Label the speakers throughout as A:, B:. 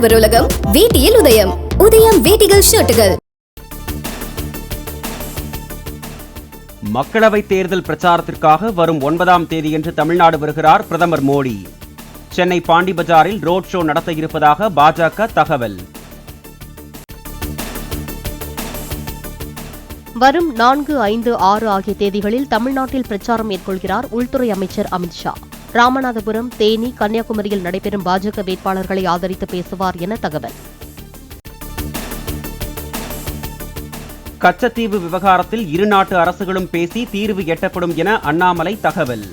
A: உழவர் உலகம் வேட்டியில் உதயம். உதயம் வேட்டிகள் ஷர்ட்டுகள்.
B: மக்களவைத் தேர்தல் பிரச்சாரத்திற்காக வரும் 9ஆம் தேதியன்று தமிழ்நாடு வருகிறார் பிரதமர் மோடி. சென்னை பாண்டி பஜாரில் ரோட் ஷோ நடத்த இருப்பதாக பாஜக தகவல்.
C: வரும் 4, 5, 6 ஆகிய தேதிகளில் தமிழ்நாட்டில் பிரச்சாரம் மேற்கொள்கிறார் உள்துறை அமைச்சர் அமித்ஷா. ராமநாதபுரம், தேனி, கன்னியாகுமரியில் நடைபெறும் பாஜக வேட்பாளர்களை ஆதரித்து பேசுவார் என தகவல்.
B: கச்சத்தீவு விவகாரத்தில் இரு நாட்டு அரசுகளும் பேசி தீர்வு எட்டப்படும் என அண்ணாமலை தகவல்.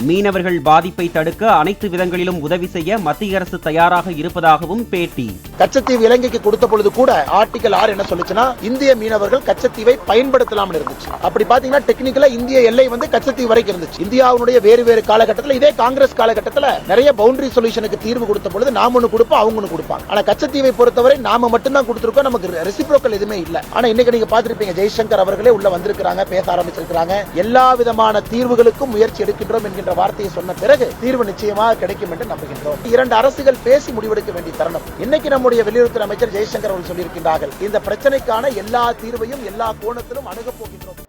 B: மீனவர்கள் பாதிப்பை தடுக்க அனைத்து விதங்களிலும் உதவி செய்ய மத்திய அரசு தயாராக இருப்பதாகவும் பேட்டி.
D: கச்சத்தீவு இலங்கைக்கு கொடுத்த பொழுது கூட ஆர்டிகல் 6 என்ன சொல்லுச்சுன்னா, இந்திய மீனவர்கள் கச்சத்தீவை பயன்படுத்தலாம்னு இருந்துச்சு. அப்படி பாத்தீங்கன்னா டெக்னிக்கலா இந்திய எல்லை கச்சத்தீவு வரைக்கும் இருந்துச்சு. இந்தியாவுடைய வேறு காலகட்டத்தில் இதே காங்கிரஸ் காலகட்டத்தில் நிறைய பவுண்டரி சொல்யூஷனுக்கு தீர்வு கொடுத்த பொழுது நாம ஒண்ணு கொடுப்போம், அவங்க ஒண்ணு கொடுப்பாங்க. ஆனா கச்சத்தீவை பொறுத்தவரை நாம மட்டும்தான் கொடுத்திருக்கோம், நமக்கு ரெசிப்ரோக்கல் எதுவுமே இல்ல. ஆனா இன்னைக்கு நீங்க பாத்திருப்பீங்க, ஜெய்சங்கர் அவர்களே உள்ள வந்திருக்காங்க, பேச ஆரம்பிச்சிருக்காங்க. எல்லா விதமான தீர்வுகளுக்கும் முயற்சி எடுக்கின்றோம் என்கின்ற வார்த்தையை சொன்ன பிறகு தீர்வு நிச்சயமாக கிடைக்கும் என்று நம்புகின்றோம். 2 அரசுகள் பேசி முடிவெடுக்க வேண்டிய தருணம். இன்னைக்கு நம்முடைய வெளியுறவுத்துறை அமைச்சர் ஜெய்சங்கர் அவர்கள் சொல்லியிருக்கிறார்கள், இந்த பிரச்சனைக்கான எல்லா தீர்வையும் எல்லா கோணத்திலும் அணுகப் போகின்றோம்.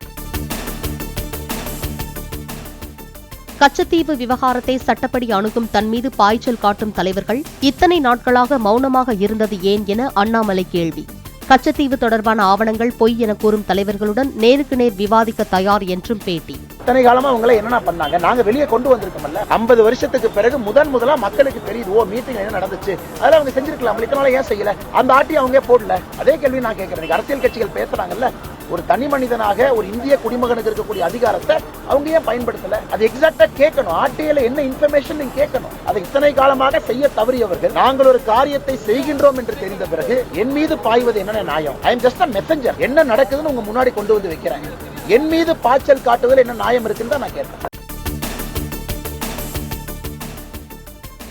C: கச்சத்தீவு விவகாரத்தை சட்டப்படி அணுகும் தன் மீது பாய்ச்சல் காட்டும் தலைவர்கள் இத்தனை நாட்களாக மௌனமாக இருந்தது ஏன் என அண்ணாமலை கேள்வி. கச்சத்தீவு தொடர்பான ஆவணங்கள் பொய் என கூறும் தலைவர்களுடன் நேருக்கு நேர் விவாதிக்க தயார் என்றும் பேட்டி.
D: இத்தனை காலமா அவங்களை என்ன பண்ணாங்க, நாங்க வெளியே கொண்டு வந்திருக்கோம்ல. 50 வருஷத்துக்கு பிறகு முதலா மக்களுக்கு தெரியுது, மீட்டிங் என்ன நடந்துச்சு, அதெல்லாம் அவங்க செஞ்சிருக்கலாம். இத்தனால ஏன் செய்யல? அந்த ஆட்டி அவங்க போடல. அதே கேள்வி நான் கேட்கிறேன். அரசியல் கட்சிகள் பேசுறாங்கல்ல, ஒரு தனி மனிதனாக ஒரு இந்திய குடிமகனுக்கு இருக்கக்கூடிய அதிகாரத்தை அவங்க ஏன் பயன்படுத்தல? அது எக்ஸாக்டா கேட்கணும். ஆர்டிஐல என்ன இன்ஃபர்மேஷன் நீங்க கேட்கணும். அதை இத்தனை காலமாக செய்ய தவறியவர்கள் நாங்கள் ஒரு காரியத்தை செய்கின்றோம் என்று தெரிந்த பிறகு என் மீது பாய்வது என்ன நியாயம்? I am just a messenger. என்ன நடக்குதுன்னு உங்க முன்னாடி கொண்டு வந்து வைக்கிறேன். என் மீது பாய்ச்சல் காட்டுவதில் என்ன நியாயம் இருக்குன்னு தான் நான் கேட்கிறேன்.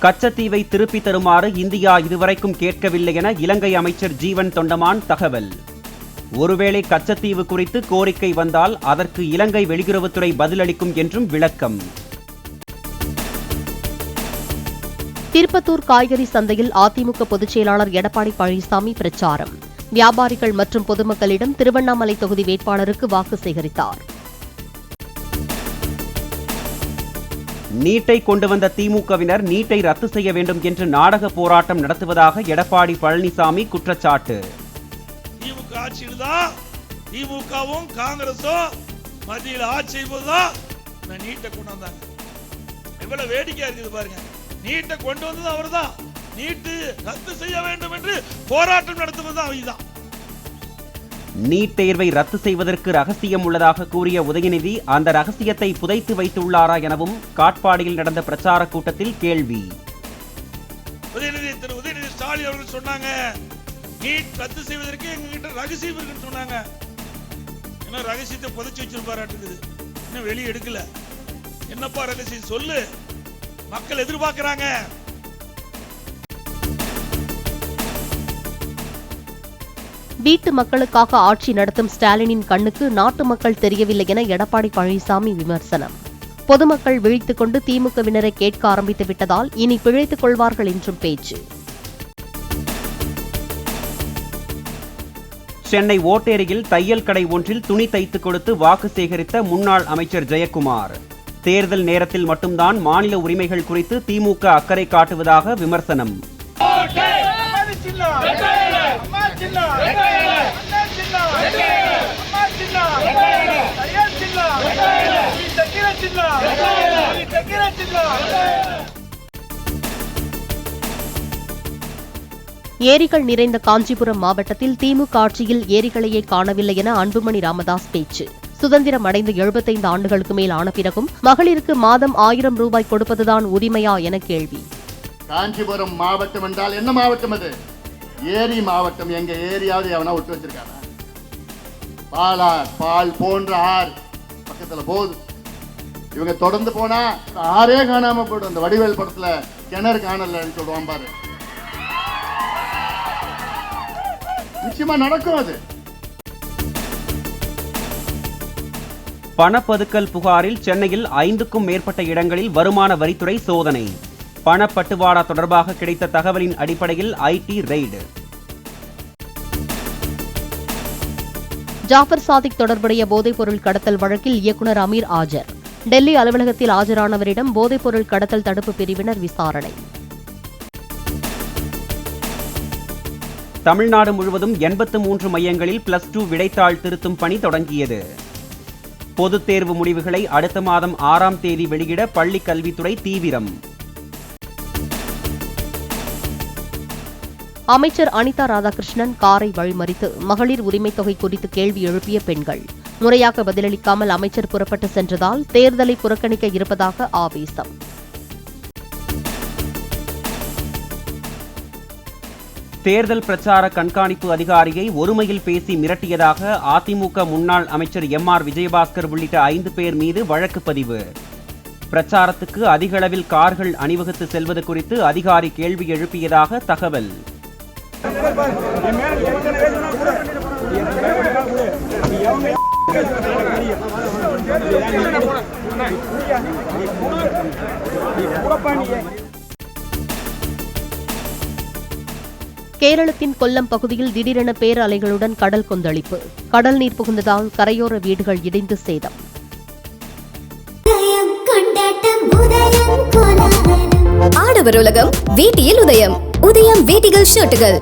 B: கச்சத்தீவை திருப்பி தருமாறு இந்தியா இதுவரைக்கும் கேட்கவில்லை என இலங்கை அமைச்சர் ஜீவன் தொண்டமான் தகவல். ஒருவேளை கச்சத்தீவு குறித்து கோரிக்கை வந்தால் அதற்கு இலங்கை வெளியுறவுத்துறை பதிலளிக்கும் என்றும் விளக்கம்.
C: திருப்பத்தூர் காய்கறி சந்தையில் அதிமுக பொதுச் செயலாளர் எடப்பாடி பழனிசாமி பிரச்சாரம். வியாபாரிகள் மற்றும் பொதுமக்களிடம் திருவண்ணாமலை தொகுதி வேட்பாளருக்கு வாக்கு சேகரித்தார்.
B: நீட்டை கொண்டு வந்த திமுகவினர் நீட்டை ரத்து செய்ய வேண்டும் என்று நாடக போராட்டம் நடத்துவதாக எடப்பாடி பழனிசாமி குற்றச்சாட்டு.
E: திமுக ஆட்சியில் தான் திமுகவும் காங்கிரஸும் மத்தியில் ஆட்சி செய்வதுதான் இந்த நீட்டை கொண்டு வந்தாங்க. எவ்வளவு வேடிக்கையா இருக்குது பாருங்க. நீட்டை கொண்டு வந்தது அவர் தான். நீட்டு ரத்து செய்ய வேண்டும் என்று போராட்டம் நடத்துவது அவர்தான்.
B: நீட் தேர்வை ரத்து செய்வதற்கு ரகசியம் உள்ளதாக கூறிய உதயநிதி அந்த ரகசியத்தை புதைத்து வைத்துள்ளாரா எனவும் காட்பாடியில் நடந்த பிரச்சார கூட்டத்தில் கேள்வி.
E: திரு உதயநிதி ஸ்டாலின் அவர்கள் சொன்னாங்க, நீட் ரத்து செய்வதற்கு எங்ககிட்ட ரகசியம் இருக்குன்னு சொன்னாங்க. என்ன ரகசியத்தை புதைச்சு வச்சிருப்பாரு, இன்னும் வெளியே எடுக்கல. என்னப்பா ரகசியம் சொல்லு, மக்கள் எதிர்பார்க்கிறாங்க.
C: வீட்டு மக்களுக்காக ஆட்சி நடத்தும் ஸ்டாலினின் கண்ணுக்கு நாட்டு மக்கள் தெரியவில்லை என எடப்பாடி பழனிசாமி விமர்சனம். பொதுமக்கள் விழித்துக் கொண்டு திமுகவினரை கேட்க ஆரம்பித்து விட்டதால் இனி பிழைத்துக் கொள்வார்கள் என்றும் பேச்சு.
B: சென்னை ஓட்டேரியில் தையல் கடை ஒன்றில் துணி தைத்துக் கொடுத்து வாக்கு சேகரித்த முன்னாள் அமைச்சர் ஜெயக்குமார். தேர்தல் நேரத்தில் மட்டும்தான் மாநில உரிமைகள் குறித்து திமுக அக்கறை காட்டுவதாக விமர்சனம்.
C: ஏரிகள் நிறைந்த காஞ்சிபுரம் மாவட்டத்தில் திமுக ஆட்சியில் ஏரிகளையே காணவில்லை என அன்புமணி ராமதாஸ் பேச்சு. சுதந்திரம் அடைந்து 75 ஆண்டுகளுக்கு மேல் ஆன பிறகும் மகளிருக்கு மாதம் 1000 ரூபாய் கொடுப்பதுதான் உரிமையா என கேள்வி.
F: காஞ்சிபுரம் மாவட்டம் என்றால் என்ன மாவட்டம்? அது ஏரி மாவட்டம். எங்க ஏரியாவது எவனா விட்டு வச்சிருக்காங்க? பால் போன்ற ஆறு பக்கத்துல போகுது. இவங்க தொடர்ந்து போனா ஆறே காணாம போயிடும். அந்த வடிவேல் படத்துல கிணறு காணலன்னு சொல்லுவான் பாரு. நிச்சயமா நடக்கும் அது.
B: பணப்பதுக்கல் புகாரில் சென்னையில் 5க்கும் மேற்பட்ட இடங்களில் வருமான வரித்துறை சோதனை. பணப்பட்டுவாடா தொடர்பாக கிடைத்த தகவலின் அடிப்படையில் ஐடி ரெய்டு.
C: ஜாஃபர் சாதிக் தொடர்புடைய போதைப்பொருள் கடத்தல் வழக்கில் இயக்குநர் அமீர் ஆஜர். டெல்லி அலுவலகத்தில் ஆஜரானவரிடம் போதைப்பொருள் கடத்தல் தடுப்பு பிரிவினர் விசாரணை.
B: தமிழ்நாடு முழுவதும் 83 மையங்களில் +2 விடைத்தாள் திருத்தும் பணி தொடங்கியது. பொதுத் தேர்வு முடிவுகளை அடுத்த மாதம் 6ஆம் தேதி வெளியிட பள்ளிக் கல்வித்துறை தீவிரம்.
C: அமைச்சர் அனிதா ராதாகிருஷ்ணன் காரை வழிமறித்து மகளிர் உரிமைத் தொகை குறித்து கேள்வி எழுப்பிய பெண்கள். முறையாக பதிலளிக்காமல் அமைச்சர் புறப்பட்டு சென்றதால் தேர்தலை புறக்கணிக்க இருப்பதாக ஆவேசம்.
B: தேர்தல் பிரச்சார கண்காணிப்பு அதிகாரியை ஒருமையில் பேசி மிரட்டியதாக அதிமுக முன்னாள் அமைச்சர் MR விஜயபாஸ்கர் உள்ளிட்ட 5 பேர் மீது வழக்கு பதிவு. பிரச்சாரத்துக்கு அதிக அளவில் கார்கள் அணிவகுத்து செல்வது குறித்து அதிகாரி கேள்வி எழுப்பியதாக தகவல்.
C: கேரளத்தின் கொல்லம் பகுதியில் திடீரென பேரலைகளுடன் கடல் கொந்தளிப்பு. கடல் நீர் புகுந்ததால் கரையோர வீடுகள் இடிந்து சேதம்.
A: ஆடவர் உலகம் வேட்டியில் உதயம். உதயம் வேட்டிகள் ஷர்ட்டுகள்.